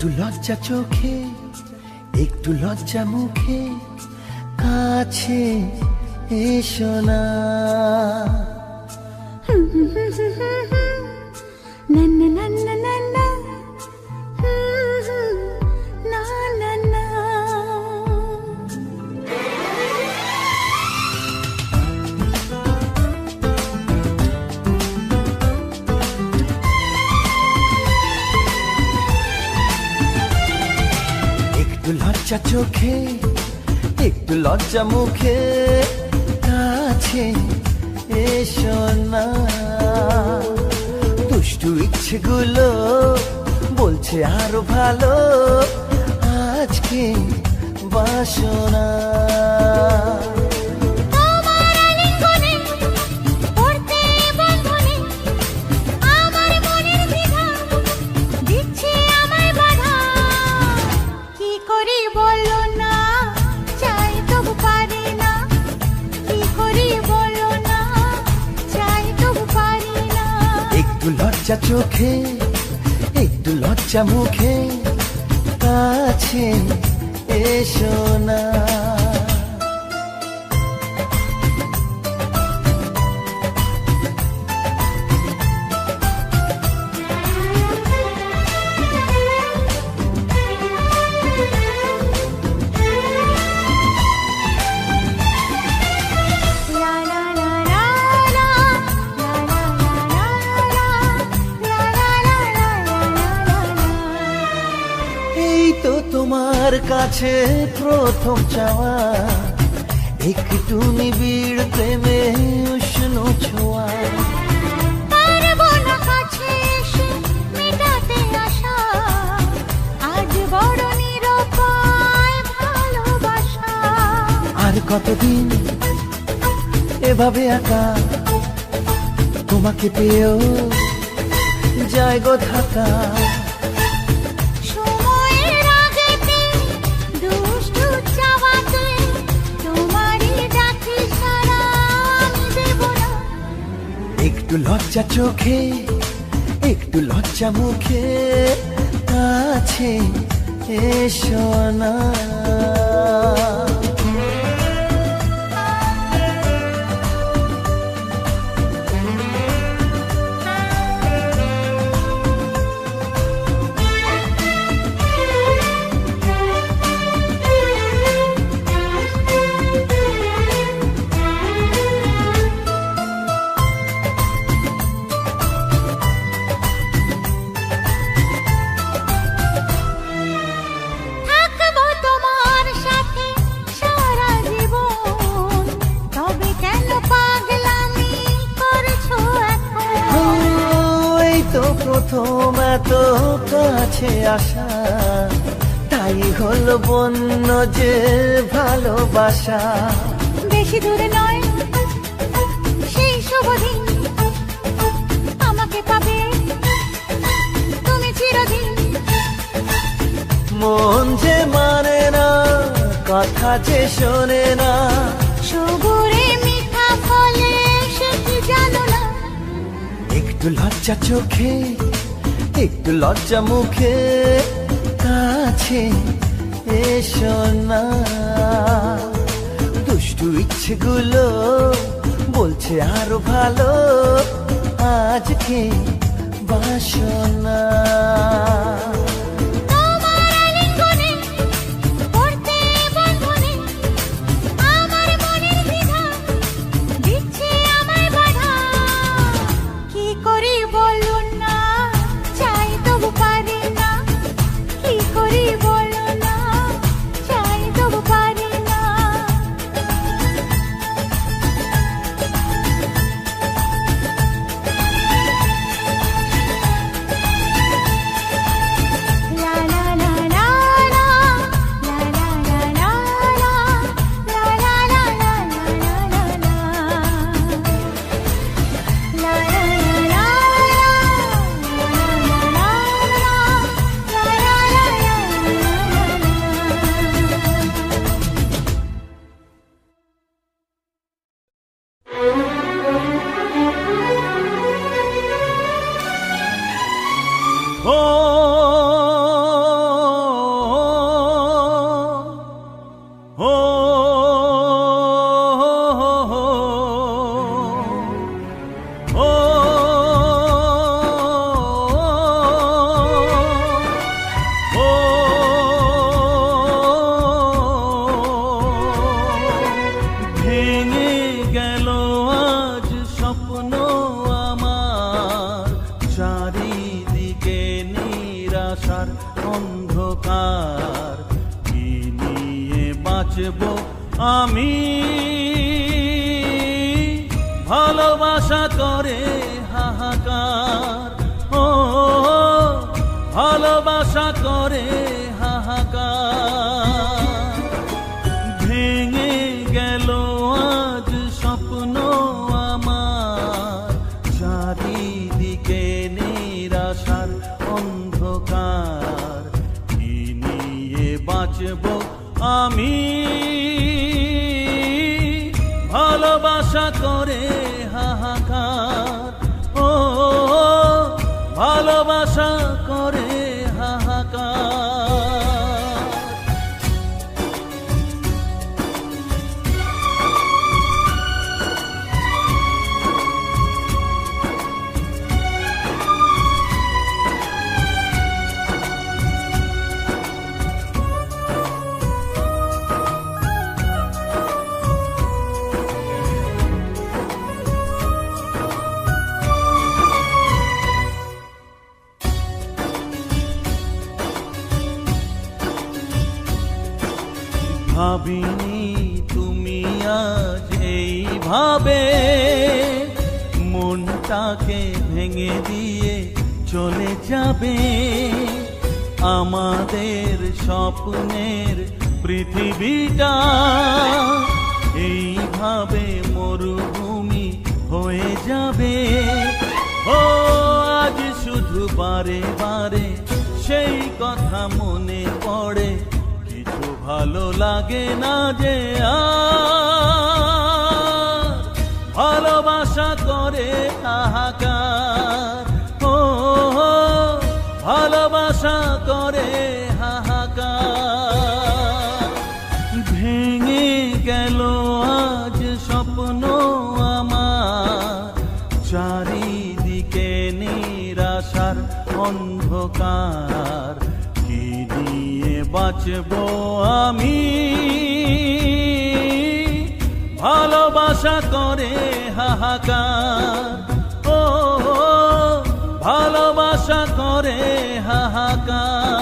একটু লজ্জা চোখে, একটু লজ্জা মুখে, কাছে এসো না। না না না না না না, না না না। একটু লজ্জা চোখে, একটু লজ্জা মুখে, কাছে এসো না। দুষ্টু ইচ্ছেগুলো বলছে আরো ভালো, আজকে বাসনা। একটু লজ্জা চোখে, একটু লজ্জা মুখে, কাছে এসো না। তো তোমার কাছে প্রথম চাওয়া, একটু নিবিড় প্রেমে উষ্ণ ছোঁয়া। আর কতদিন এভাবে একা তোমাকে পেয়েও যায় গো থাকা। একটু লজ্জা চোখে, একটু লজ্জা মুখে, কাছে এসো না। প্রথম এত কাছে আসা, তাই হলো বন্য যে ভালোবাসা। বেশি দূরে নয় সেই শুভ দিন, আমাকে পাবে তুমি চিরদিন। মন যে মানে না, কথা যে শোনে না, সবুরে মিঠা ফলে সে কি জানো না। একটু লজ্জা চোখে, একটু লজ্জা মুখে, কাছে এসো না। দুষ্টু ইচ্ছেগুলো বলছে আরো ভালো, আজকে বাসনা। আমার, চারিদিকে নিরাশার অন্ধকার, কি নিয়ে বাঁচব আমি? ভালোবাসা করে হাহাকার, ও ভালোবাসা করে হাহাকার। ভেঙে গেল আজ স্বপ্ন আমার, চারিদিকে নিরাশার অন্ধকার, কি নিয়ে বাঁচব আমি? ভালোবাসা করে হাহাকার, ও ভালোবাসা করে হাহাকার। ভাবিনি তুমি আজ এইভাবে মনটাকে ভেঙে দিয়ে চলে যাবে। আমাদের স্বপ্নের পৃথিবীটা এইভাবে মরুভূমি হয়ে যাবে। ও আজ শুধু বারে বারে সেই কথা মনে পড়ে, কিছু ভালো লাগে না যে আর। ভালোবাসা করে হাহাকার, ও ভালোবাসা করে হাহাকার। ভেঙে গেল আজ স্বপ্ন আমার, চারিদিকে নিরাশার অন্ধকার, কি নিয়ে বাঁচব আমি? ভালোবাসা করে হাহাকার, ও ভালোবাসা করে হাহাকার।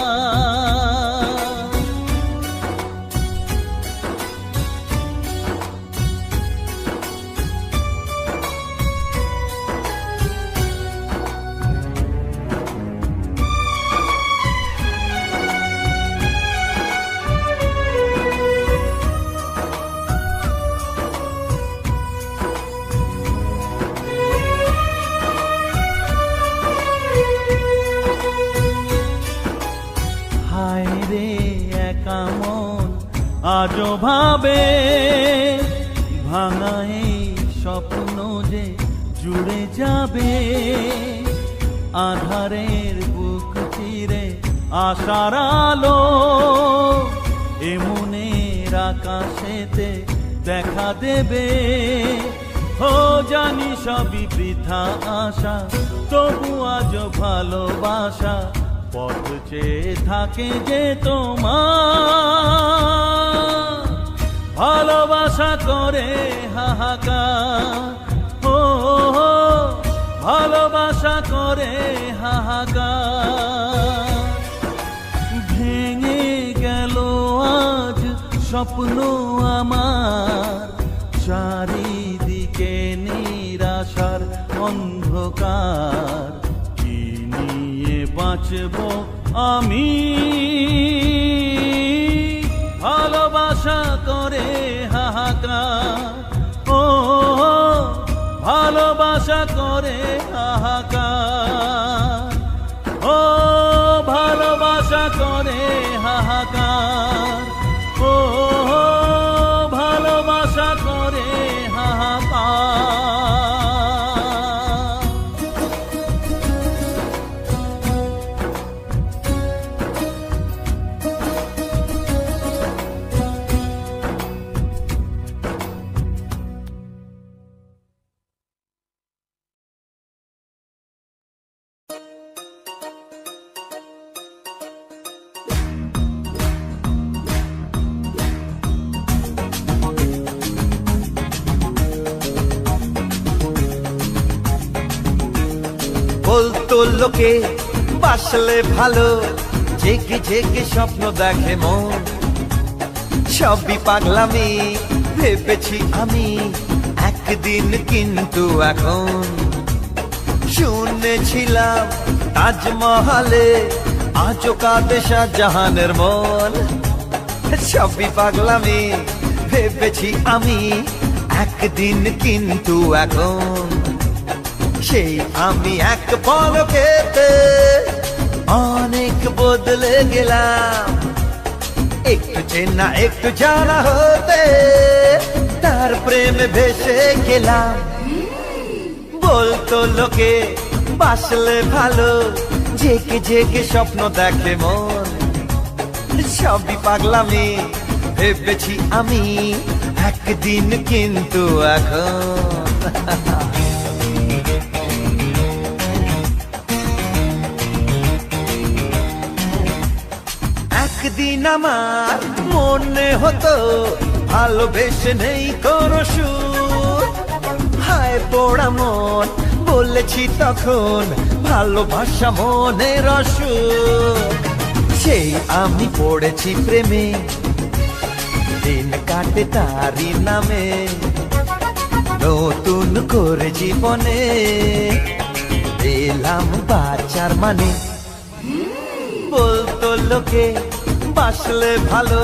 হায় রে একা মন আজও ভাবে, ভাঙা এই স্বপ্ন যে জুড়ে যাবে। আধারের বুক চিরে আশার আলো, এমনের আকাশেতে দেখা দেবে। ও জানি সবই বৃথা আশা, তবু আজ ভালোবাসা পথ চেয়ে থাকে যে তোমার। ভালোবাসা করে হাহাকার, ও ভালোবাসা করে হাহাকার। ভেঙে গেল আজ স্বপ্ন আমার, চারিদিকে নিরাশার অন্ধকার, কি নিয়ে বাঁচব আমি? ভালোবাসা করে হাহাকার, ও ভালোবাসা করে হাহাকার, ও ভালোবাসা করে হাহাকার, ও ভালোবাসা করে হাহাকার। বলতো লোকে বাসলে ভালো, জেগে জেগে স্বপ্ন দেখে মন। সবই পাগলামি ভেবেছি আমি একদিন, কিন্তু এখন শুনেছিলাম তাজমহলে আজও কাঁদে শাহজাহানের মন। সবই পাগলামি ভেবেছি আমি একদিন, কিন্তু এখন সেই আমি এক পলকেতে অনেক বদলে গেলাম। একটু চেনা একটু জানা হতে তার প্রেমে ভেসে গেলাম। বলতো লোকে বাসলে ভালো, জেগে জেগে স্বপ্ন দেখে মন। সবই পাগলামি ভেবেছি আমি একদিন, কিন্তু এখন একদিন আমার মনে হতো ভালোবেসে নেই কোনো সুর। হায় পোড়া মন বলেছি তখন, ভালোবাসা মনের অসুখ। সেই আমি পড়েছি প্রেমে, দিন কাটে তারি নামে। নতুন করে জীবনে এলাম বাঁচার মানে। বলতো লোকে বাসলে ভালো,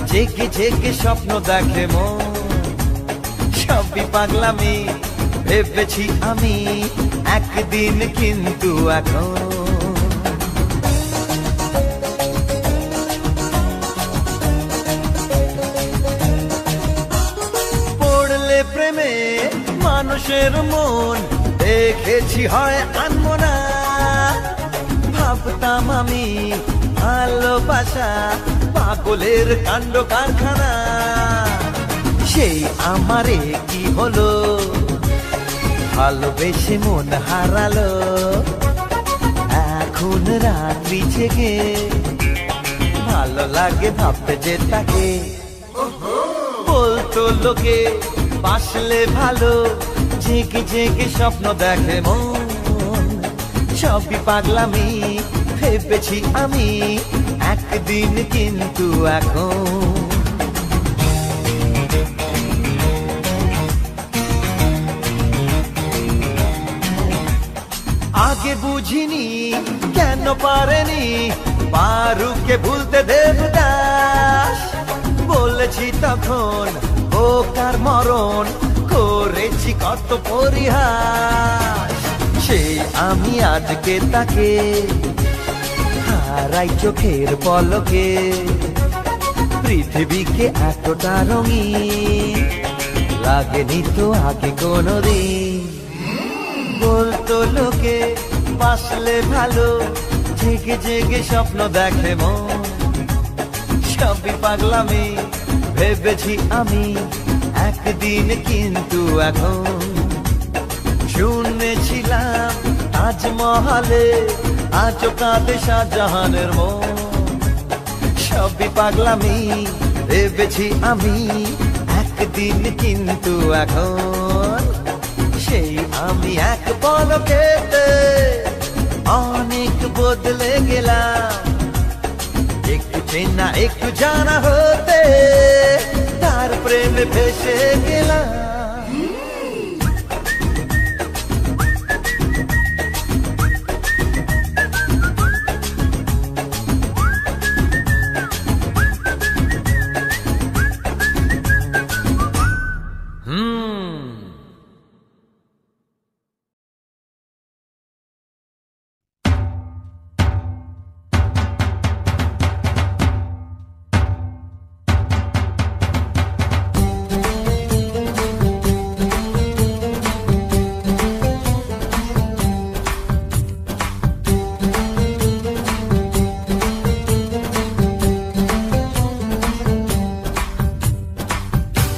জেগে জেগে স্বপ্ন দেখে মন। সবই পাগলামি ভেবেছি আমি একদিন, কিন্তু এখন পড়লে প্রেমে মানুষের মন দেখেছি হয় আনমনা। ভাবতাম আমি ভালোবাসা পাগলের কাণ্ড কারখানা। সেই আমারে কি হলো, ভালোবেসে মন হারালো। এখন রাত্রি জেগে ভালো লাগে ভাবতে যে তাকে। বলতো লোকে বাসলে ভালো, জেগে জেগে স্বপ্ন দেখে মন। সবই পাগলামি ভেবেছি আমি একদিন, কিন্তু এখন আগে বুঝিনি কেন পারেনি পারুকে ভুলতে দেবদাস। বলেছি তখন ও কার মরণ, করেছি কত পরিহাস। সেই আমি আজকে তাকে হারাই চোখের পলকে। পৃথিবীকে এতটা রঙিন লাগেনি তো আগে কোনোদিন। বলতো লোকে বাসলে ভালো, জেগে জেগে স্বপ্ন দেখে মন। সবই পাগলামি ভেবেছি আমি একদিন, কিন্তু এখন শুনেছিলাম তাজমহলে আজও কাঁদে শাহজাহানের মন। সবই পাগলামি ভেবেছি আমি একদিন, কিন্তু এখন সেই আমি এক পলকেতে অনেক বদলে গেলাম। একটু চেনা একটু জানা হতে তার প্রেমে ভেসে গেলাম।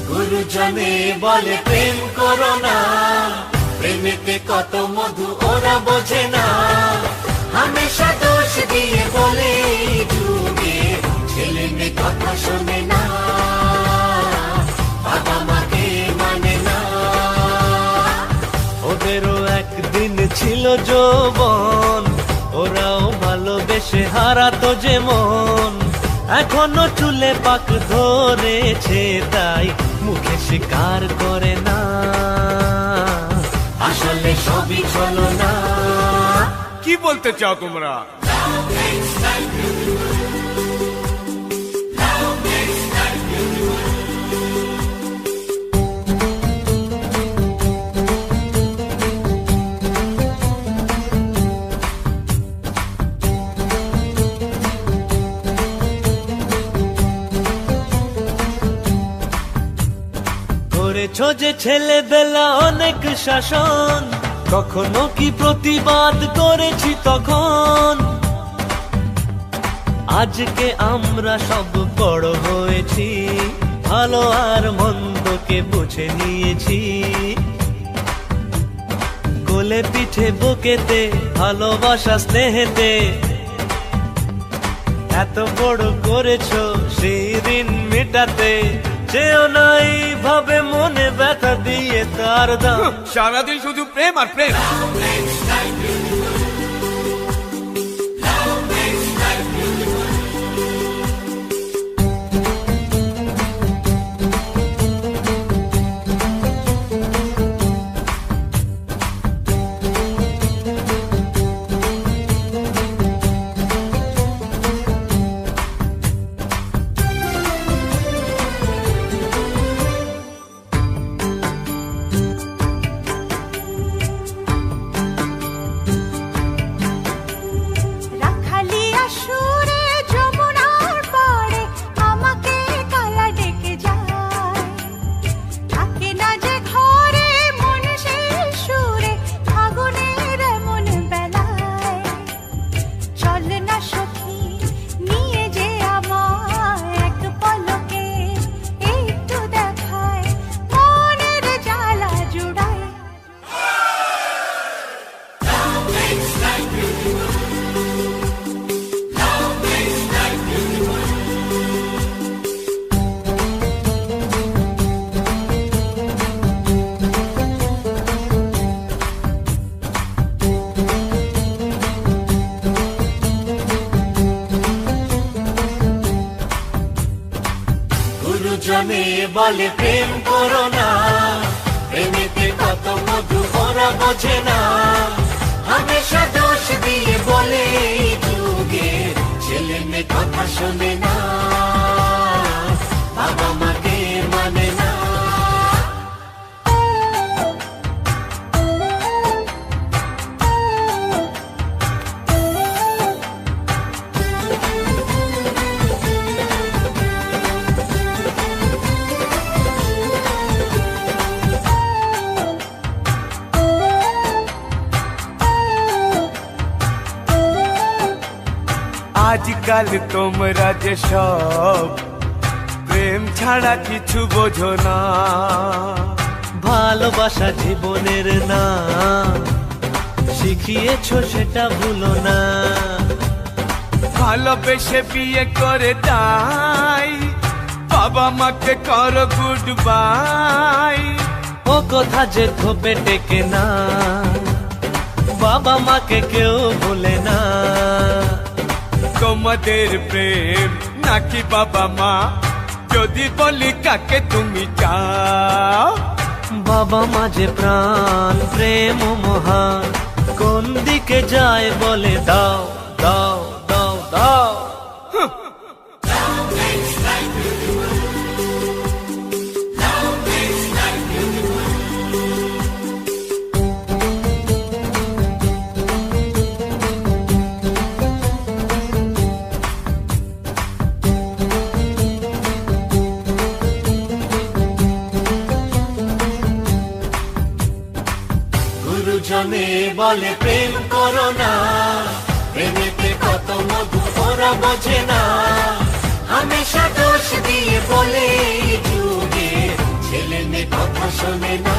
গুরুজনে বলে প্রেম করো না, প্রেমেতে কত মধু ওরা বোঝে না। হামেশা দোষ দিয়ে বলে যুগে ছেলে মেয়ে কথা শোনে না, বাবা মাকে মানে না। ওদেরও একদিন যেদিন ছিল যৌবন, ওরাও ভালোবেসে হারাতো যে মন। এখনো চুলে পাক ধরেছে, তাই মুখে স্বীকার করে না, আসলে সবই চলো না। কি বলতে চাও তোমরা? করেছ যে ছেলেবেলা অনেক শাসন, কখনো কি প্রতিবাদ করেছি তখন? আজকে আমরা সব বড় হয়েছি, ভালো আর মন্দকে বুঝে নিয়েছি। কোলে পিঠে বুকেতে ভালোবাসা স্নেহেতে এত বড় করেছো সেই ঋণ মেটাতে। চেয়েও নাই ভাবে মনে ব্যথা দিয়ে তার দাম। সারাদিন শুধু প্রেম আর প্রেম। রাখালিয়া সুরে যমুনার পাড়ে আমাকে কালা ডেকে যায়। থাকে না যে ঘরে মন সেই সুরে ফাগুনের এমন বেলায়। চল না সখী নিয়ে যে আমায় এক পলকে একটু দেখায়, মনের জ্বালা জুড়ায়। গুরুজনে বলে প্রেম করো না, প্রেমেতে কত মধু ওরা বোঝে না। হামেশা দোষ দিয়ে বলে এই যুগে ছেলে মেয়ে কথা শোনে না, বাবা মাকে মানে না। আজকাল তোমরা যে সব প্রেম ছাড়া কিছু বোঝো না। ভালোবাসা জীবনের না, শিখিয়েছো সেটা ভুলো না। ভালোবেসে বিয়ে করে তাই বাবা মাকে করো গুড বাই। ও কথা যে থোপে টেকে না, বাবা মাকে কেউ ভুলে না। তোমাদের প্রেম নাকি বাবা মা, যদি বলি কাকে তুমি চাও? বাবা মা যে প্রাণ, প্রেম মহান, কোন দিকে যায় বলে দাও দাও দাও দাও। গুরুজনে বলে প্রেম করো না, প্রেমেতে কত মধু ওরা বোঝে না। হামেশা দোষ দিয়ে বলে এই যুগে ছেলে মেয়ে কথা শোনে না,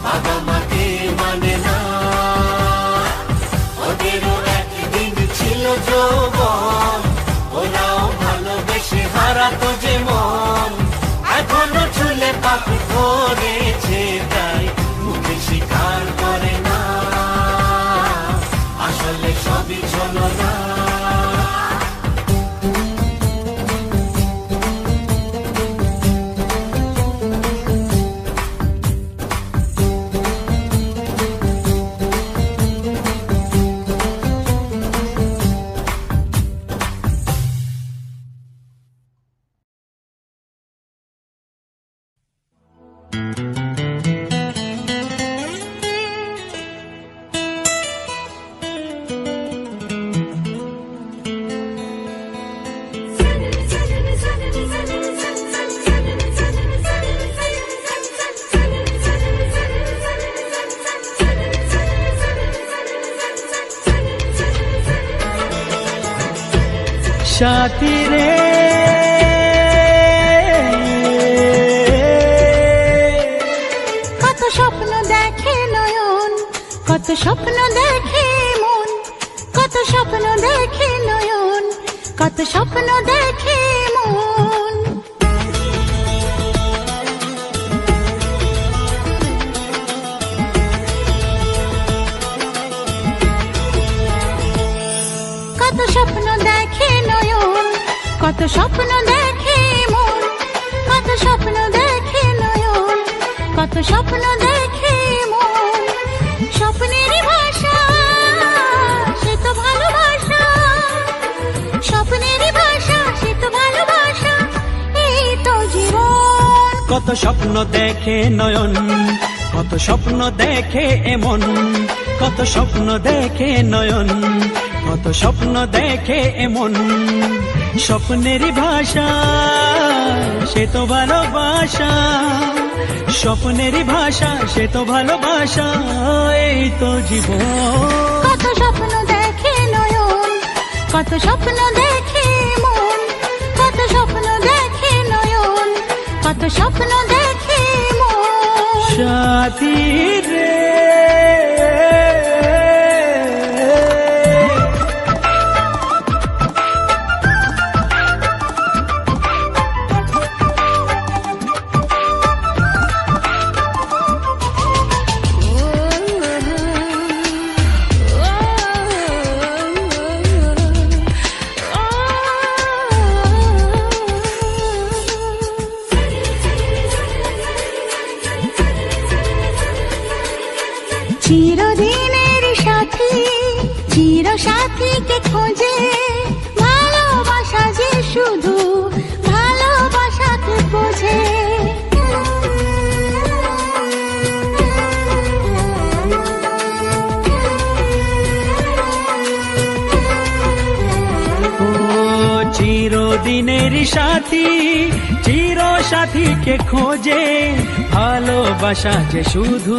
বাবা মাকে মানে না। ওদেরও একদিন ছিল যৌবন, ওরাও ভালোবেসে হারাতো যে মন। এখনো চুলে পাক ধরেছে, তাই মুখে স্বীকার সাথী রে কত স্বপ্ন দেখে নয়ন, কত স্বপ্ন দেখে মন, কত স্বপ্ন দেখে নয়ন, কত স্বপ্ন দেখে মন। কত স্বপ্ন দেখে নয়ন, কত স্বপ্ন দেখে মন, কত স্বপ্ন দেখে নয়ন, কত স্বপ্ন দেখে মন। স্বপ্নেরই ভাষা সে তো ভালোবাসা, স্বপ্নেরই ভাষা সে তো ভালোবাসা, এই তো জীবন। কত স্বপ্ন দেখে নয়ন, কত স্বপ্ন দেখে এমন, কত স্বপ্ন দেখে নয়ন, কত স্বপ্ন দেখে এমন। স্বপ্নেরই ভাষা সে তো ভালোবাসা, স্বপ্নেরই ভাষা সে তো ভালোবাসা, এই তো জীবন। কত স্বপ্ন দেখে নয়ন, কত স্বপ্ন দেখে মন, কত স্বপ্ন দেখে নয়ন, কত স্বপ্ন দেখে মন। সাথী রে চিরদিনের সাথী, চির সাথীকে খোঁজে, ভালোবাসা যে শুধু ভালোবাসাকে বোঝে। ও চিরদিনের সাথী, চির সাথীকে খোঁজে, ভালোবাসা যে শুধু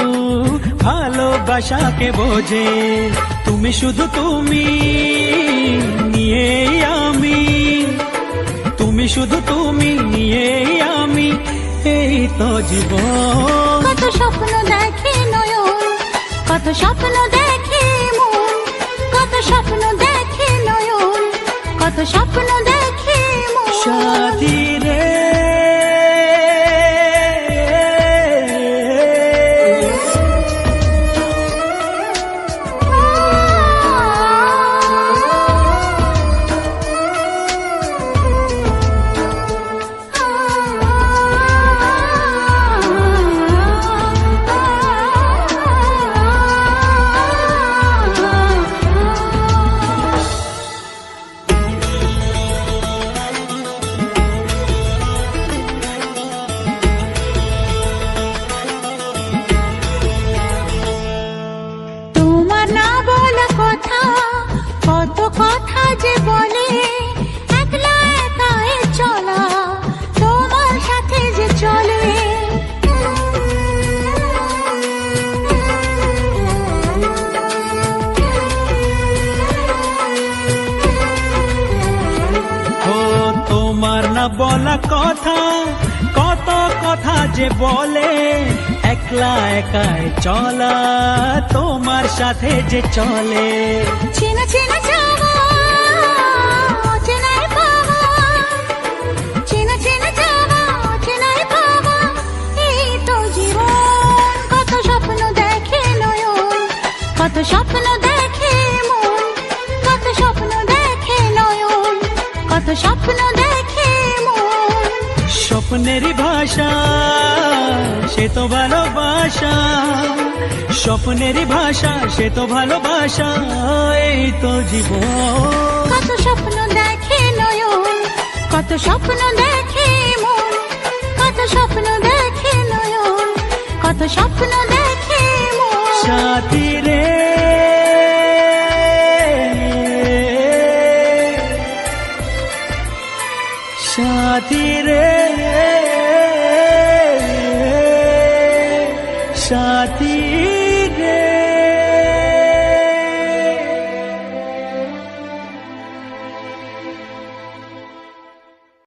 ভালোবাসাকে বোঝে। তুমি শুধু তুমি নিয়ে আমি, তুমি শুধু তুমি নিয়ে আমি, এই তো জীবন। কত স্বপ্ন দেখে নয়ন, কত স্বপ্ন দেখে মন, কত স্বপ্ন দেখে নয়ন, কত স্বপ্ন দেখে মন। সাথী রে কত কথা যে বলে, একলা একাই চলা তোমার সাথে যে চলে। ও তোমার না বলা কথা, কত কথা যে বলে, একলা একাই চলা তোমার সাথে যে চলে। চেনা চেনা যাওয়া অচেনায় পাওয়া, চেনা চেনা যাওয়া অচেনায় পাওয়া, এই তো জীবন। কত স্বপ্ন দেখে নয়ন, কত স্বপ্ন দেখে মন, কত স্বপ্ন দেখে নয়ন, কত স্বপ্ন দেখে মন। স্বপ্নেরই ভাষা সে তো ভালোবাসা, স্বপ্নেরই ভাষা সে তো ভালোবাসা, এই তো জীবন। কত স্বপ্ন দেখে নয়ন, কত স্বপ্ন দেখে মন, কত স্বপ্ন দেখে নয়ন, কত স্বপ্ন দেখে মন। সাথী রে সাথী রে সাথী